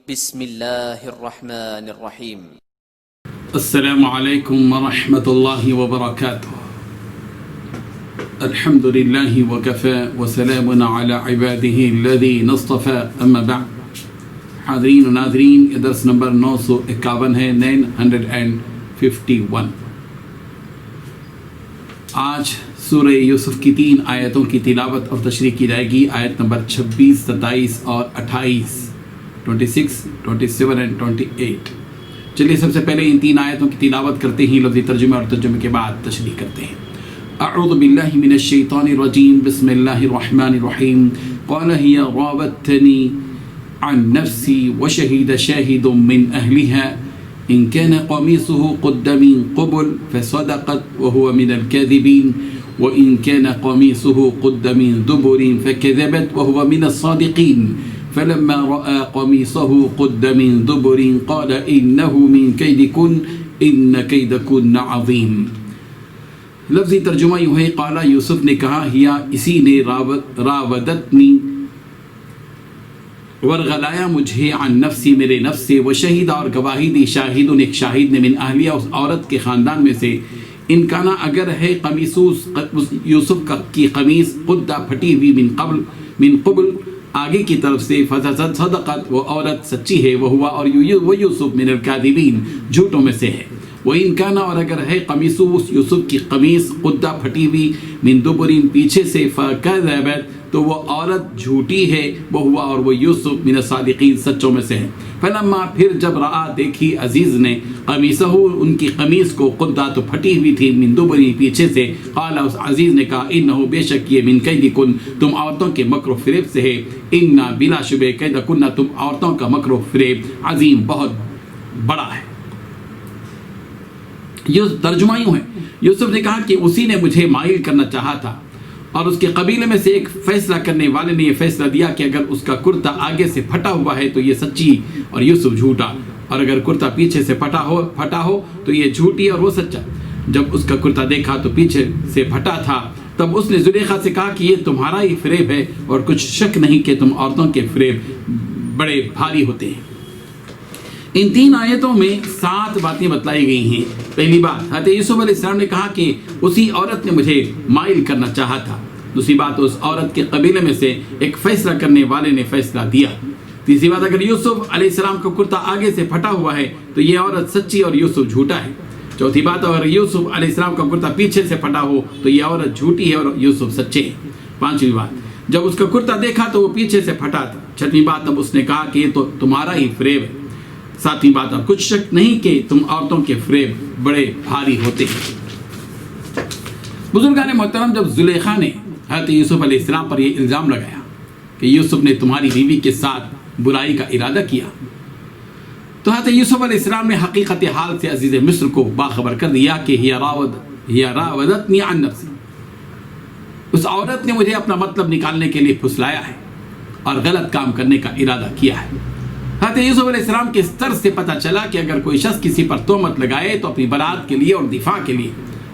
بسم الله الرحمن الرحيم. السلام عليكم ورحمة الله وبركاته. الحمد لله وكفى وسلام على عباده الذين اصطفى أما بعد. حاضرین و ناظرین، یہ درس نمبر 951 ہے، 951. آج سورہ یوسف کی 3 آیتوں کی تلاوت اور تشریح کی جائے گی. آیت نمبر 26، 27 اور 28، 26، 27 اور 28. چلیے سب سے پہلے ان 3 آیتوں کی تلاوت کرتے ہیں، لفظی ترجمہ اور ترجمے کے بعد تشریح کرتے ہیں. اعوذ باللہ من الشیطان الرجیم، بسم اللہ الرحمن الرحیم. قال هي راودتنی عن نفسی وشهد شاهد من أهلها إن كان قميصه قد من قبل فصدقت وهو من الكاذبين وإن كان قميصه قد من دبر فكذبت وهو من الصادقين فلما رأى قميصه قد من دبر قال إنه من كيدكن إن كيدكن عظيم. لفظی ترجمہ یوں ہے، قال یوسف نے کہا، ہیا اسی نے راودتنی ورغلایا مجھے، عن نفسی میرے نفس سے، و شہید اور گواہی دی، شاہد ایک شاہد نے، من اہلیہ اس عورت کے خاندان میں سے، ان کانا اگر ہے، قمیصوس یوسف کی قمیص، قدہ پھٹی ہوئی، من قبل آگے کی طرف سے، فصدقت وہ عورت سچی ہے، وہ ہوا اور وہ یوسف من الکاذبین جھوٹوں میں سے ہے. وہ ان کانا اور اگر ہے، قمیصوس یوسف کی قمیص، قدہ پھٹی ہوئی، من دبرین پیچھے سے، فکذبت تو وہ عورت جھوٹی ہے، وہ ہوا اور وہ یوسف من الصادقین سچوں میں سے ہے. فلما پھر جب رآ دیکھی عزیز نے، قمیصہ ان کی قمیص کو، قدہ تو پھٹی ہوئی تھی، من دبری پیچھے سے، قال اس عزیز نے کہا، انہ بے شک یہ، من کیدکن تم عورتوں کے مکر و فریب سے ہے، ان بلا شبہ کیدکن تم عورتوں کا مکر و فریب عظیم بہت بڑا ہے. یہ ترجمہ یوں ہے، یوسف نے کہا کہ اسی نے مجھے مائل کرنا چاہا تھا، اور اس کے قبیلے میں سے ایک فیصلہ کرنے والے نے یہ فیصلہ دیا کہ اگر اس کا کرتا آگے سے پھٹا ہوا ہے تو یہ سچی اور یوسف جھوٹا، اور اگر کرتا پیچھے سے پھٹا ہو تو یہ جھوٹی اور وہ سچا. جب اس کا کرتا دیکھا تو پیچھے سے پھٹا تھا، تب اس نے زلیخا سے کہا کہ یہ تمہارا ہی فریب ہے، اور کچھ شک نہیں کہ تم عورتوں کے فریب بڑے بھاری ہوتے ہیں. ان 3 آیتوں میں 7 باتیں بتلائی گئی ہیں. پہلی بات، حضرت یوسف علیہ السلام نے کہا کہ اسی عورت نے مجھے مائل کرنا چاہا تھا. دوسری بات، اس عورت کے قبیلے میں سے ایک فیصلہ کرنے والے نے فیصلہ دیا. تیسری بات، اگر یوسف علیہ السلام کا کرتا آگے سے پھٹا ہوا ہے تو یہ عورت سچی اور یوسف جھوٹا ہے. چوتھی بات، اگر یوسف علیہ السلام کا کرتا پیچھے سے پھٹا ہو تو یہ عورت جھوٹی ہے اور یوسف سچے ہے. پانچویں بات، جب اس کا کرتا دیکھا تو وہ پیچھے سے پھٹا تھا. چھٹویں بات، تب اس نے کہا کہ یہ تو تمہارا ہی فریب ہے. ساتویں بات، اور کچھ شک نہیں کہ تم عورتوں کے فریب بڑے بھاری ہوتے ہیں. بزرگان محترم، جب زلیخا نے حضرت یوسف علیہ السلام پر یہ الزام لگایا کہ یوسف نے تمہاری بیوی کے ساتھ برائی کا ارادہ کیا، تو حضرت یوسف علیہ السلام نے حقیقت حال سے عزیز مصر کو باخبر کر دیا کہ ہی راودتنی عن نفسی، اس عورت نے مجھے اپنا مطلب نکالنے کے لیے پھسلایا ہے اور غلط کام کرنے کا ارادہ کیا ہے. حضرت یوسف علیہ السلام کے سر سے پتہ چلا کہ اگر کوئی شخص کسی پر تہمت لگائے تو اپنی برات کے لیے اور دفاع کے لیے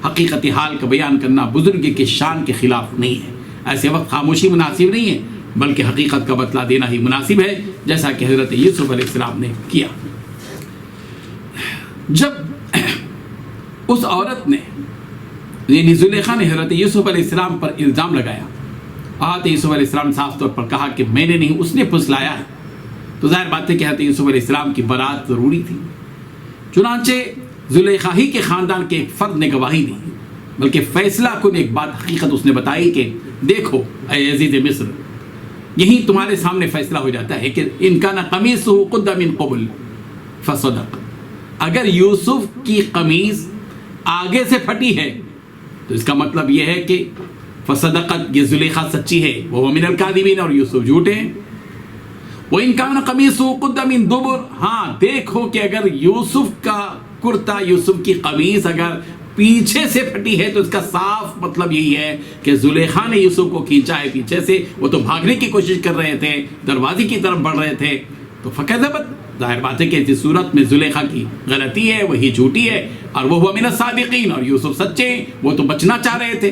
حقیقت حال کا بیان کرنا بزرگ کے شان کے خلاف نہیں ہے. ایسے وقت خاموشی مناسب نہیں ہے، بلکہ حقیقت کا بتلا دینا ہی مناسب ہے، جیسا کہ حضرت یوسف علیہ السلام نے کیا. جب اس عورت نے یعنی زلیخا نے حضرت یوسف علیہ السلام پر الزام لگایا، حضرت یوسف علیہ السلام صاف طور پر کہا کہ میں نے نہیں، اس نے پھسلایا ہے، تو ظاہر بات ہے کہ حضرت یوسف علیہ السلام کی برات ضروری تھی. چنانچہ زلیخا ہی کے خاندان کے ایک فرد نے گواہی دی، بلکہ فیصلہ کن ایک بات حقیقت اس نے بتائی کہ دیکھو اے عزیز مصر، یہی تمہارے سامنے فیصلہ ہو جاتا ہے کہ ان کان قمیصہ قد من قبل فصدق، اگر یوسف کی قمیص آگے سے پھٹی ہے تو اس کا مطلب یہ ہے کہ فصدقت، یہ زلیخا سچی ہے، وہ من الکاذبین اور یوسف جھوٹے ہیں. وَإِن كَانَ قَمِيصُهُ قُدَّ مِن دُبُرٍ، ہاں دیکھو کہ اگر یوسف کا کرتا، یوسف کی قمیص اگر پیچھے سے پھٹی ہے تو اس کا صاف مطلب یہی ہے کہ زلیخا نے یوسف کو کھینچا ہے پیچھے سے، وہ تو بھاگنے کی کوشش کر رہے تھے، دروازے کی طرف بڑھ رہے تھے. تو فکذبت، ظاہر بات ہے کہ اس صورت میں زلیخا کی غلطی ہے، وہی جھوٹی ہے، اور وہ من الصادقین اور یوسف سچے ہیں، وہ تو بچنا چاہ رہے تھے.